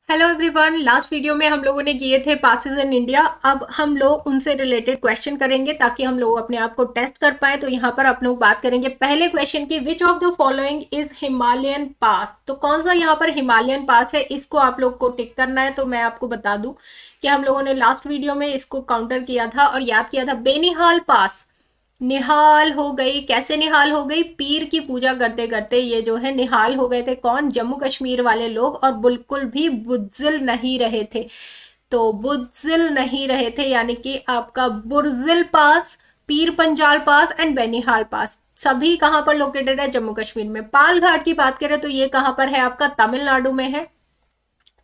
Hello everyone. Last video में हम लोगों ने किए थे पासेस इन इंडिया। अब हम लोग उनसे रिलेटेड क्वेश्चन करेंगे ताकि हम लोग अपने आप को टेस्ट कर पाए। तो यहाँ पर आप लोग बात करेंगे पहले क्वेश्चन की, which of the following is Himalayan pass. तो कौन सा यहाँ पर हिमालयन पास है, इसको आप लोग को टिक करना है। तो मैं आपको बता दूं कि हम लोगों ने लास्ट वीडियो में इसको काउंटर किया था और याद किया था। बेनिहाल पास निहाल हो गई। कैसे निहाल हो गई? पीर की पूजा करते करते ये जो है निहाल हो गए थे। कौन? जम्मू कश्मीर वाले लोग। और बिल्कुल भी बुज़िल नहीं रहे थे। तो बुज़िल नहीं रहे थे यानी कि आपका बुर्जिल पास, पीर पंजाल पास एंड बेनिहाल पास सभी कहां पर लोकेटेड है? जम्मू कश्मीर में। पाल घाट की बात करें तो ये कहां पर है? आपका तमिलनाडु में है।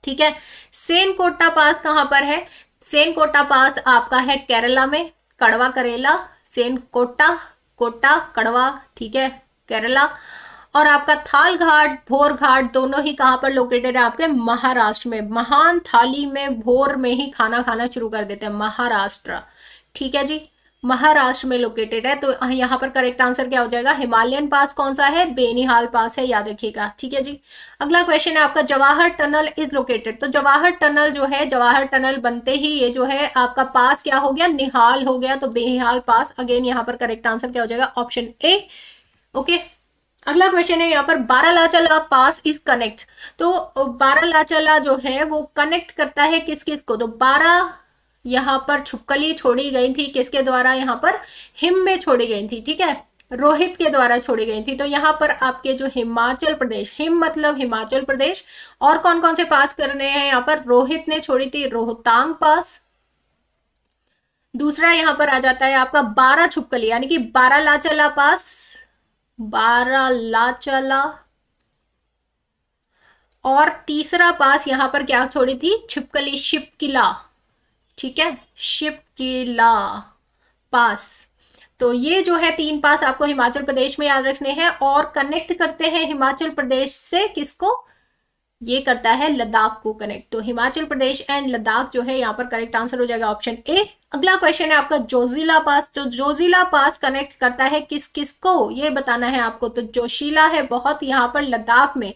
ठीक है। सेनकोटा पास कहां पर है? सेनकोटा पास आपका है केरला में। कड़वा करेला, सेनकोटा, कोटा कड़वा, ठीक है, केरला। और आपका थाल घाट, भोर घाट दोनों ही कहां पर लोकेटेड है? आपके महाराष्ट्र में। महान थाली में भोर में ही खाना खाना शुरू कर देते हैं, महाराष्ट्र। ठीक है जी, महाराष्ट्र में लोकेटेड है। तो यहाँ पर करेक्ट आंसर क्या हो जाएगा? हिमालयन पास कौन सा है? बेनिहाल पास है, याद रखिएगा। ठीक है जी। अगला क्वेश्चन है आपका, जवाहर टनल इज लोकेटेड। तो जवाहर टनल जो है, जवाहर टनल बनते ही ये जो है आपका पास क्या हो गया? निहाल हो गया। तो बेनिहाल पास, अगेन यहाँ पर करेक्ट आंसर क्या हो जाएगा? Option A. ओके। अगला क्वेश्चन है यहाँ पर, बारालाचाला पास इज कनेक्ट। तो बारालाचाला जो है वो कनेक्ट करता है किस किस को? तो 12 यहाँ पर छुपकली छोड़ी गई थी किसके द्वारा? यहाँ पर हिम में छोड़ी गई थी। ठीक है, रोहित के द्वारा छोड़ी गई थी। तो यहाँ पर आपके जो हिमाचल प्रदेश, हिम मतलब हिमाचल प्रदेश, और कौन कौन से पास करने हैं यहाँ पर? रोहित ने छोड़ी थी रोहतांग पास। दूसरा यहाँ पर आ जाता है आपका 12 छुपकली यानी कि बारालाचाला पास, बारालाचाला। और तीसरा पास यहाँ पर क्या छोड़ी थी? छिपकली, शिपकिला। ठीक है, शिपकिला पास। तो ये जो है 3 पास आपको हिमाचल प्रदेश में याद रखने हैं और कनेक्ट करते हैं हिमाचल प्रदेश से किसको? ये करता है लद्दाख को कनेक्ट। तो हिमाचल प्रदेश एंड लद्दाख जो है यहाँ पर करेक्ट आंसर हो जाएगा ऑप्शन ए। अगला क्वेश्चन है आपका, जोजिला पास। तो जोजिला पास कनेक्ट करता है किस किस को, ये बताना है आपको। तो जोशीला है बहुत यहाँ पर लद्दाख में।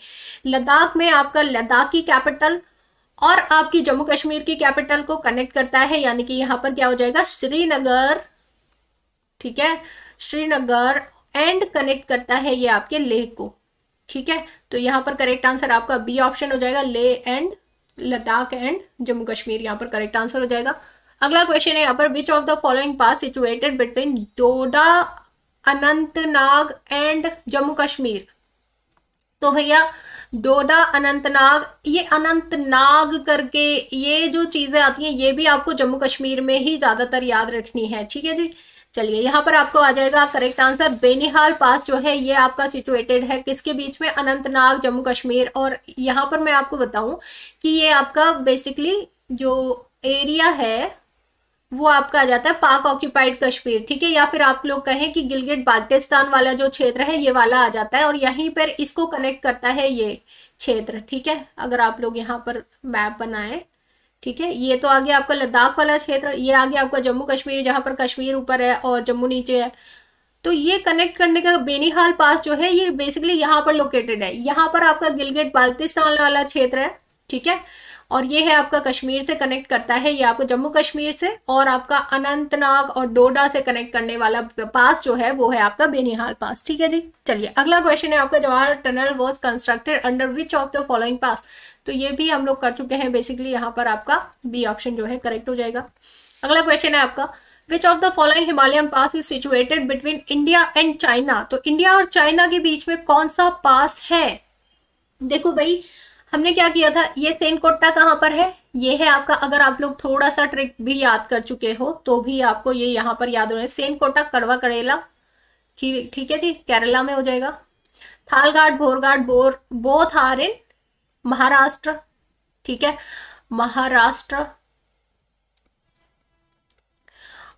लद्दाख में आपका लद्दाख की कैपिटल और आपकी जम्मू कश्मीर की कैपिटल को कनेक्ट करता है यानी कि यहाँ पर क्या हो जाएगा? श्रीनगर। ठीक है, श्रीनगर एंड कनेक्ट करता है ये आपके लेह को। ठीक है, तो यहाँ पर करेक्ट आंसर आपका बी ऑप्शन हो जाएगा, लेह एंड लद्दाख एंड जम्मू कश्मीर यहाँ पर करेक्ट आंसर हो जाएगा। अगला क्वेश्चन है यहाँ पर, विच of the following pass situated between Doda, Anantnag and Jammu Kashmir. तो भैया डोडा, अनंतनाग, ये अनंतनाग करके ये जो चीजें आती हैं ये भी आपको जम्मू कश्मीर में ही ज्यादातर याद रखनी है। ठीक है जी। चलिए यहाँ पर आपको आ जाएगा करेक्ट आंसर, बेनिहाल पास जो है ये आपका सिचुएटेड है किसके बीच में? अनंतनाग, जम्मू कश्मीर। और यहाँ पर मैं आपको बताऊं कि ये आपका बेसिकली जो एरिया है वो आपका आ जाता है पाक ऑक्यूपाइड कश्मीर। ठीक है, या फिर आप लोग कहें कि गिलगिट बाल्टिस्तान वाला जो क्षेत्र है ये वाला आ जाता है और यहीं पर इसको कनेक्ट करता है ये क्षेत्र। ठीक है, अगर आप लोग यहाँ पर मैप बनाएं। ठीक है, ये तो आ गया आपका लद्दाख वाला क्षेत्र, ये आ गया आपका जम्मू कश्मीर जहां पर कश्मीर ऊपर है और जम्मू नीचे है। तो ये कनेक्ट करने का बेनिहाल पास जो है ये बेसिकली यहाँ पर लोकेटेड है। यहाँ पर आपका गिलगिट बाल्टिस्तान वाला क्षेत्र है। ठीक है, और ये है आपका कश्मीर से कनेक्ट करता है, ये आपको जम्मू कश्मीर से, और आपका अनंतनाग और डोडा से कनेक्ट करने वाला पास जो है वो है आपका बेनिहाल पास। ठीक है जी। चलिए अगला क्वेश्चन है आपका, Jawahar tunnel was constructed under which of the following pass. तो ये भी हम लोग कर चुके हैं बेसिकली, यहाँ पर आपका बी ऑप्शन जो है करेक्ट हो जाएगा। अगला क्वेश्चन है आपका, which of the following Himalayan pass is situated between India and China. तो इंडिया और चाइना के बीच में कौन सा पास है? देखो भाई, हमने क्या किया था, ये सेनकोटा कहाँ पर है? ये है आपका, अगर आप लोग थोड़ा सा ट्रिक भी याद कर चुके हो तो भी आपको ये यहाँ पर याद हो रहा है। सेनकोटा कड़वा करेला, ठीक है जी, केरला में हो जाएगा। Thalghat, Bhorghat, both are in Maharashtra. ठीक है, महाराष्ट्र।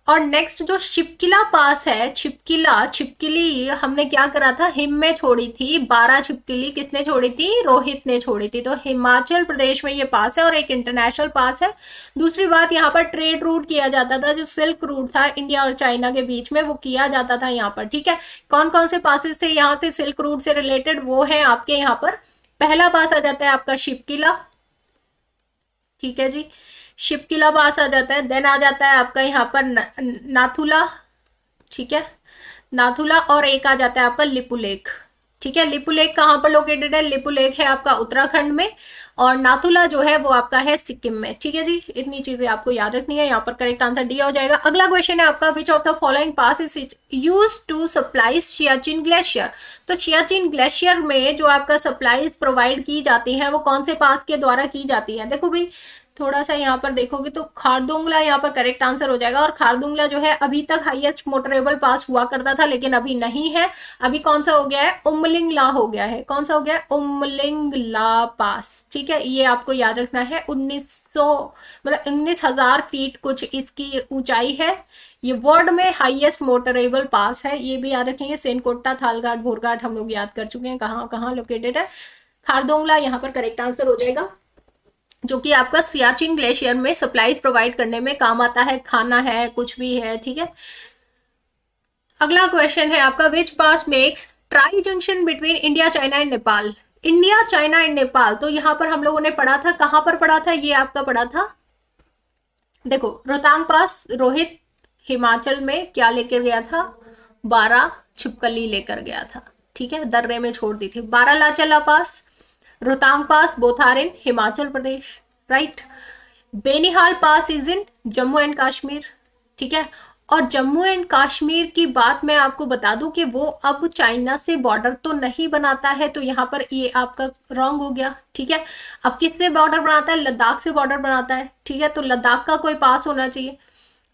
और नेक्स्ट जो छिपकिला पास है, छिपकिली हमने क्या करा था? हिम में छोड़ी थी 12 छिपकिली। किसने छोड़ी थी? रोहित ने छोड़ी थी। तो हिमाचल प्रदेश में ये पास है और एक इंटरनेशनल पास है। दूसरी बात, यहाँ पर ट्रेड रूट किया जाता था, जो सिल्क रूट था इंडिया और चाइना के बीच में वो किया जाता था यहाँ पर। ठीक है, कौन कौन से पासेस थे यहाँ से सिल्क रूट से रिलेटेड? वो है आपके यहाँ पर, पहला पास आ जाता है आपका शिपकिला। ठीक है जी, शिपकिला पास आ जाता है। देन आ जाता है आपका यहाँ पर नाथुला, ठीक है, नाथुला, और एक आ जाता है आपका लिपुलेख। ठीक है, लिपुलेख कहाँ पर लोकेटेड है? लिपुलेख है आपका उत्तराखंड में, और नाथुला जो है वो आपका है सिक्किम में। ठीक है जी, इतनी चीजें आपको याद रखनी है। यहाँ पर करेक्ट आंसर डी हो जाएगा। अगला क्वेश्चन है आपका, which of the following pass is use to supply Siachen glacier. तो सियाचिन ग्लेशियर में जो आपका सप्लाईज प्रोवाइड की जाती है वो कौन से पास के द्वारा की जाती है? देखो भाई, थोड़ा सा यहाँ पर देखोगे तो खारदुंगला यहाँ पर करेक्ट आंसर हो जाएगा। और खारदुंगला जो है अभी तक हाईएस्ट मोटरेबल पास हुआ करता था, लेकिन अभी नहीं है। अभी कौन सा हो गया है? उमलिंगला हो गया है। कौन सा हो गया है? उमलिंगला पास। ठीक है, ये आपको याद रखना है। 19,000 फीट कुछ इसकी ऊंचाई है। ये वर्ल्ड में हाईएस्ट मोटरेबल पास है, ये भी याद रखेंगे। सेनकोटा, थालघाट, भोरघाट हम लोग याद कर चुके हैं कहाँ कहाँ लोकेटेड है। खारदुंगला यहाँ पर करेक्ट आंसर हो जाएगा, जो कि आपका सियाचिन ग्लेशियर में सप्लाईज प्रोवाइड करने में काम आता है। खाना है, कुछ भी है। ठीक है, अगला क्वेश्चन है आपका, which pass makes tri junction between India, China and Nepal. India, China and Nepal, तो यहाँ पर हम लोगों ने पढ़ा था, कहां पर पढ़ा था? ये आपका पढ़ा था, देखो, रोहतांग पास। रोहित हिमाचल में क्या लेकर गया था? 12 छिपकली लेकर गया था। ठीक है, दर्रे में छोड़ दी थी। Baralachala pass, Rohtang pass, both are in Himachal Pradesh, right. Banihal pass is in Jammu and Kashmir. ठीक है, और जम्मू एंड कश्मीर की बात मैं आपको बता दूं कि वो अब चाइना से बॉर्डर तो नहीं बनाता है, तो यहाँ पर ये आपका रॉन्ग हो गया। ठीक है, अब किससे बॉर्डर बनाता है? लद्दाख से बॉर्डर बनाता है। ठीक है, तो लद्दाख का कोई पास होना चाहिए,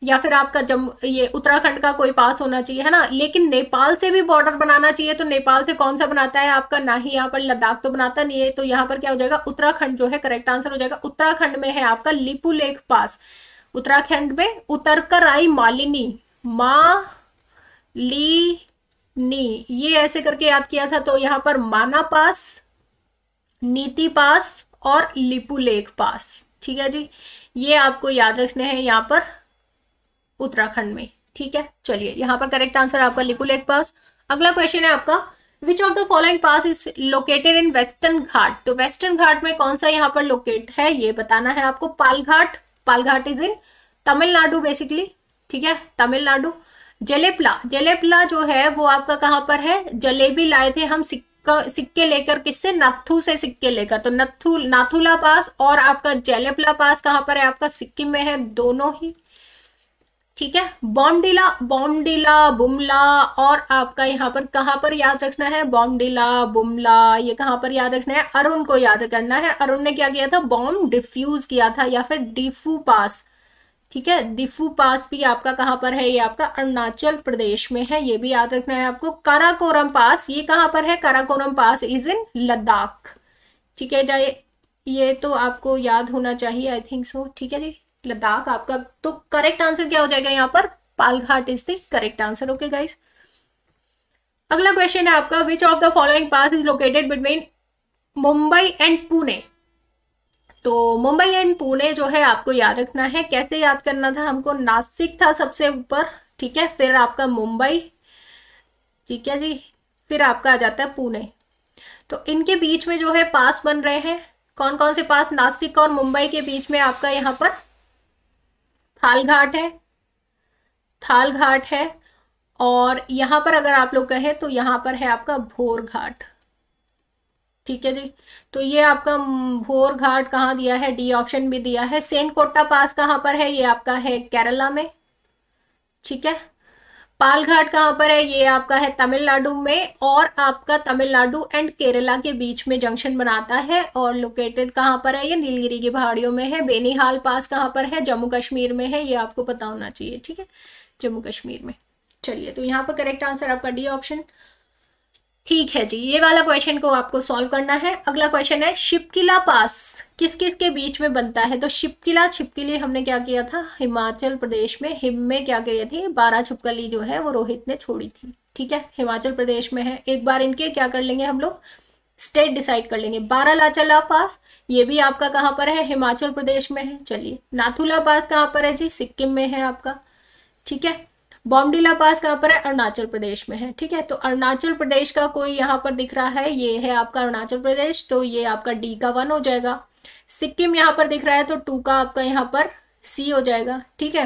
या फिर आपका ये उत्तराखंड का कोई पास होना चाहिए, है ना। लेकिन नेपाल से भी बॉर्डर बनाना चाहिए, तो नेपाल से कौन सा बनाता है आपका? ना ही यहाँ पर लद्दाख तो बनाता नहीं है, तो यहाँ पर क्या हो जाएगा? उत्तराखंड जो है करेक्ट आंसर हो जाएगा। उत्तराखंड में है आपका लिपुलेख पास। उत्तराखंड में उतरकर आई मालिनी, नी, ये ऐसे करके याद किया था। तो यहाँ पर माना पास, नीति पास और लिपुलेख पास। ठीक है जी, ये आपको याद रखने हैं यहाँ पर उत्तराखंड में। ठीक है, चलिए यहाँ पर करेक्ट आंसर आपका लिपुलेख पास। अगला क्वेश्चन है आपका, which of the following pass is located in western Ghat. तो वेस्टर्न घाट में कौन सा यहाँ पर लोकेट है ये बताना है आपको। Palghat, Palghat is in Tamil Nadu basically. ठीक है, तमिलनाडु। जलेपला जो है वो आपका कहाँ पर है? जलेबी लाए थे हम सिक्के लेकर, किससे? नत्थू से सिक्के लेकर। तो नाथुला पास और आपका जलेपला पास कहाँ पर है आपका? सिक्किम में है, दोनों ही। ठीक है, बॉमडिला, बुमला, और आपका यहाँ पर कहाँ पर याद रखना है? बॉमडिला, बुमला, ये कहाँ पर याद रखना है? अरुण को याद करना है। अरुण ने क्या किया था? बॉम्ब डिफ्यूज किया था, या फिर डिफू पास। ठीक है, डिफू पास भी आपका कहाँ पर है? ये आपका अरुणाचल प्रदेश में है, ये भी याद रखना है आपको। काराकोरम पास, ये कहाँ पर है? काराकोरम पास इज इन लद्दाख। ठीक है, जाए ये तो आपको याद होना चाहिए, आई थिंक सो। ठीक है जी, लद्दाख आपका। तो करेक्ट आंसर क्या हो जाएगा यहाँ पर? Palghat is the correct answer. Okay guys, अगला क्वेश्चन है आपका, which of the following pass is located between Mumbai and Pune. तो मुंबई एंड पुणे जो है आपको याद रखना है। कैसे याद करना था हमको? नासिक था सबसे ऊपर, ठीक है, फिर आपका मुंबई, ठीक है जी, फिर आपका आ जाता है पुणे। तो इनके बीच में जो है पास बन रहे हैं, कौन कौन से पास? नासिक और मुंबई के बीच में आपका यहाँ पर थालघाट है, और यहाँ पर अगर आप लोग कहें तो यहाँ पर है आपका भोरघाट। ठीक है जी, तो ये आपका भोरघाट कहाँ दिया है? डी ऑप्शन भी दिया है। सेनकोटा पास कहाँ पर है? ये आपका है केरला में। ठीक है, पालघाट कहाँ पर है? ये आपका है तमिलनाडु में, और आपका तमिलनाडु एंड केरला के बीच में जंक्शन बनाता है। और लोकेटेड कहाँ पर है? ये नीलगिरी की पहाड़ियों में है। बेनीहाल पास कहाँ पर है? जम्मू कश्मीर में है, ये आपको पता होना चाहिए। ठीक है, जम्मू कश्मीर में। चलिए, तो यहाँ पर करेक्ट आंसर आपका डी ऑप्शन। ठीक है जी, ये वाला क्वेश्चन को आपको सॉल्व करना है। अगला क्वेश्चन है, शिपकिला पास किस किस के बीच में बनता है? तो छिपकली हमने क्या किया था? हिमाचल प्रदेश में, हिम में क्या किया थी? 12 छिपकली जो है वो रोहित ने छोड़ी थी। ठीक है, हिमाचल प्रदेश में है। एक बार इनके क्या कर लेंगे हम लोग? स्टेट डिसाइड कर लेंगे। बारालाचला पास, ये भी आपका कहाँ पर है? हिमाचल प्रदेश में है। चलिए, नाथुला पास कहाँ पर है जी? सिक्किम में है आपका। ठीक है, बॉमडिला पास कहाँ पर है? अरुणाचल प्रदेश में है। ठीक है, तो अरुणाचल प्रदेश का कोई यहाँ पर दिख रहा है, ये है आपका अरुणाचल प्रदेश, तो ये आपका डी का 1 हो जाएगा। सिक्किम यहाँ पर दिख रहा है तो 2 का आपका यहाँ पर सी हो जाएगा, ठीक है।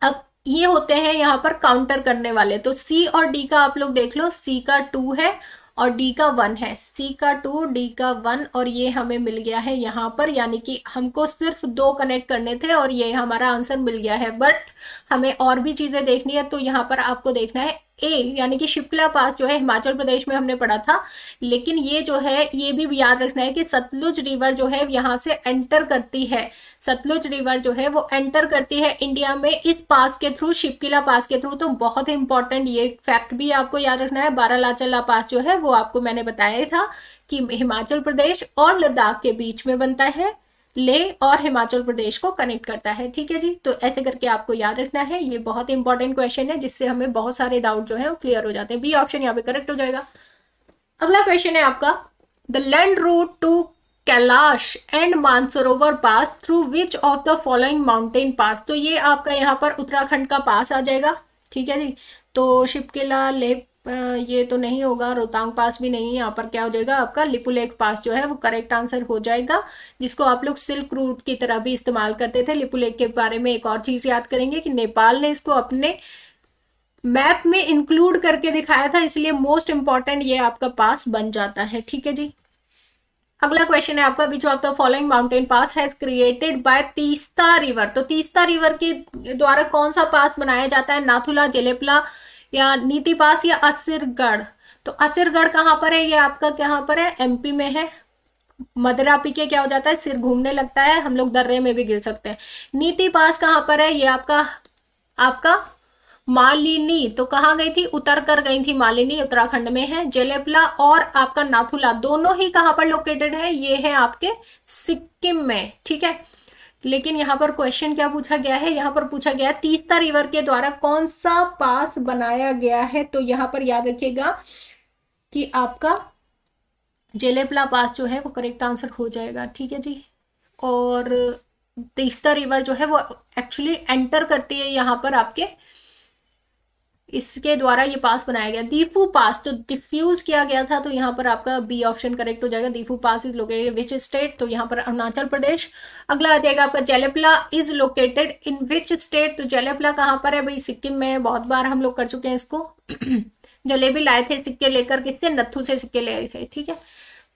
अब ये होते हैं यहाँ पर काउंटर करने वाले, तो सी और डी का आप लोग देख लो, सी का 2 है और डी का 1 है, सी का 2 डी का 1, और ये हमें मिल गया है यहाँ पर, यानी कि हमको सिर्फ 2 कनेक्ट करने थे और ये हमारा आंसर मिल गया है। बट हमें और भी चीजें देखनी है, तो यहाँ पर आपको देखना है ए, यानी कि शिप्ला पास जो है हिमाचल प्रदेश में हमने पढ़ा था, लेकिन ये जो है ये भी याद रखना है कि सतलुज रिवर जो है यहाँ से एंटर करती है, सतलुज रिवर जो है वो एंटर करती है इंडिया में इस पास के थ्रू, शिपकिला पास के थ्रू। तो बहुत इंपॉर्टेंट ये फैक्ट भी आपको याद रखना है। बारालाचा पास जो है वो आपको मैंने बताया था कि हिमाचल प्रदेश और लद्दाख के बीच में बनता है, लेह और हिमाचल प्रदेश को कनेक्ट करता है, ठीक है जी। तो ऐसे करके आपको याद रखना है, ये बहुत इंपॉर्टेंट क्वेश्चन है जिससे हमें बहुत सारे डाउट जो है वो क्लियर हो जाते हैं। बी ऑप्शन यहाँ पे करेक्ट हो जाएगा। अगला क्वेश्चन है आपका, the land route to Kailash and Mansarovar pass through which of the following mountain pass. तो ये आपका यहाँ पर उत्तराखंड का पास आ जाएगा, ठीक है जी। तो शिपकिला, लेह, ये तो नहीं होगा, रोहतांग पास भी नहीं, यहाँ पर क्या हो जाएगा आपका लिपुलेख पास जो है वो करेक्ट आंसर हो जाएगा, जिसको आप लोग सिल्क रूट की तरह भी इस्तेमाल करते थे। लिपुलेख के बारे में एक और चीज याद करेंगे कि नेपाल ने इसको अपने मैप में इंक्लूड करके दिखाया था, इसलिए मोस्ट इंपॉर्टेंट ये आपका पास बन जाता है, ठीक है जी। अगला क्वेश्चन है आपका, which of the following mountain pass has created by Teesta river. तो तीस्ता रिवर के द्वारा कौन सा पास बनाया जाता है, नाथुला, जेलेपला या नीति पास या असरगढ़। तो असरगढ़ कहाँ पर है, ये आपका कहाँ पर है, एमपी में है। मदरा पी के क्या हो जाता है, सिर घूमने लगता है, हम लोग दर्रे में भी गिर सकते हैं। नीति पास कहाँ पर है, ये आपका मालिनी, तो कहाँ गई थी, उतर कर गई थी मालिनी, उत्तराखंड में है। जेलेपला और आपका नाथुला दोनों ही कहाँ पर लोकेटेड है, ये है आपके सिक्किम में, ठीक है। लेकिन यहाँ पर क्वेश्चन क्या पूछा गया है, यहाँ पर पूछा गया है तीस्ता रिवर के द्वारा कौन सा पास बनाया गया है। तो यहाँ पर याद रखिएगा कि आपका जेलेपला पास जो है वो करेक्ट आंसर हो जाएगा, ठीक है जी। और तीस्ता रिवर जो है वो एक्चुअली एंटर करती है यहाँ पर आपके, इसके द्वारा ये पास बनाया गया। दीफू पास तो डिफ्यूज किया गया था, तो यहाँ पर आपका बी ऑप्शन करेक्ट हो जाएगा। दीफू पास इज लोकेटेड विच स्टेट, तो यहाँ पर अरुणाचल प्रदेश। अगला आ जाएगा आपका, Jelepla is located in which state. तो जेलेपला कहाँ पर है भाई, सिक्किम में है, बहुत बार हम लोग कर चुके हैं इसको। जलेबी लाए थे सिक्के लेकर, किससे, नत्थू से सिक्के ले आए थे, ठीक है।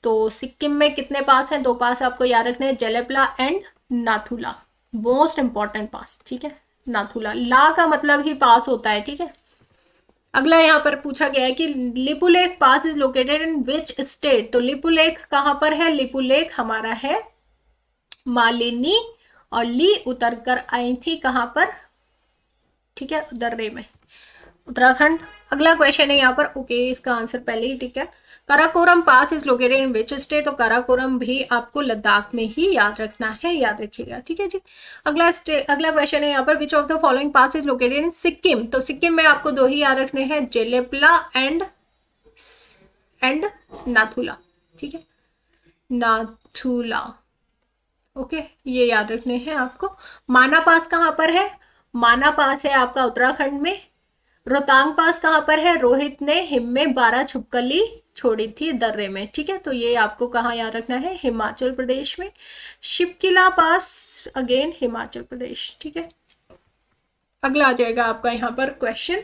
तो सिक्किम में कितने पास हैं, 2 पास आपको याद रखने हैं, Jelepla and Nathula, most important pass, ठीक है। नाथुला, ला का मतलब ही पास होता है, ठीक है। अगला यहाँ पर पूछा गया है कि Lipulekh pass is located in which state. तो लिपुलेख कहाँ पर है, लिपुलेख हमारा है मालिनी, और ली उतर कर आई थी कहाँ पर, ठीक है, दर्रे में, उत्तराखंड। अगला क्वेश्चन है यहाँ पर, ओके इसका आंसर पहले ही, ठीक है। Karakoram pass is located in which state. तो काराकोरम भी आपको लद्दाख में ही याद रखना है, याद रखिएगा, ठीक है जी। अगला क्वेश्चन है यहाँ पर, विच of the following pass is located इन सिक्किम। तो सिक्किम में आपको 2 ही याद रखने हैं, जेलेपला एंड नाथुला, ठीक है, नाथुला, ओके ये याद रखने हैं आपको। माना पास कहाँ पर है, माना पास है आपका उत्तराखंड में। रोहतांग पास कहाँ पर है, रोहित ने हिम में 12 छिपकली छोड़ी थी दर्रे में, ठीक है। तो ये आपको कहाँ याद रखना है, हिमाचल प्रदेश में। शिपकिला पास अगेन हिमाचल प्रदेश, ठीक है। अगला आ जाएगा आपका यहाँ पर question,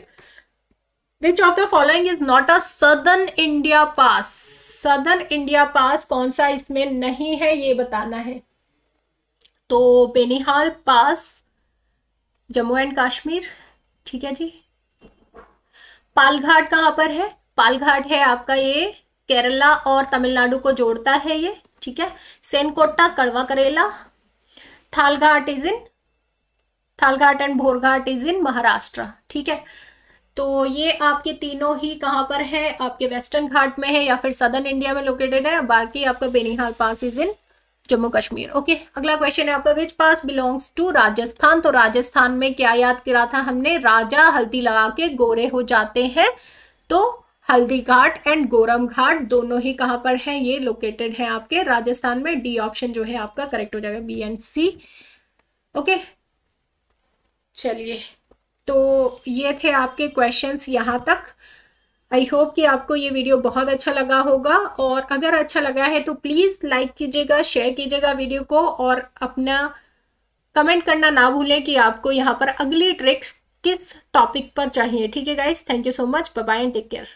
which of the following is not a southern India pass. Southern India pass कौन सा इसमें नहीं है, ये बताना है। तो बेनिहाल पास जम्मू एंड कश्मीर, ठीक है जी। पालघाट कहाँ पर है, पालघाट है आपका ये केरला और तमिलनाडु को जोड़ता है ये, ठीक है। सेनकोटा कड़वा करेला। Thalghat and Bhorghat is in Maharashtra, ठीक है। तो ये आपके तीनों ही कहाँ पर है, आपके वेस्टर्न घाट में है या फिर सदर्न इंडिया में लोकेटेड है। बाकी आपका Banihal pass is in Jammu Kashmir, okay. अगला क्वेश्चन है आपका, which pass belongs to Rajasthan. तो राजस्थान में क्या याद करा था हमने, राजा हल्दी लगा के गोरे हो जाते हैं। तो हल्दी घाट एंड गोरम घाट दोनों ही कहाँ पर हैं, ये लोकेटेड है आपके राजस्थान में। डी ऑप्शन जो है आपका करेक्ट हो जाएगा, बी एंड सी, ओके। चलिए, तो ये थे आपके क्वेश्चंस यहाँ तक। आई होप कि आपको ये वीडियो बहुत अच्छा लगा होगा, और अगर अच्छा लगा है तो प्लीज़ लाइक कीजिएगा, शेयर कीजिएगा वीडियो को, और अपना कमेंट करना ना भूलें कि आपको यहाँ पर अगली ट्रिक्स किस टॉपिक पर चाहिए। ठीक है guys, thank you so much, bye bye and take care.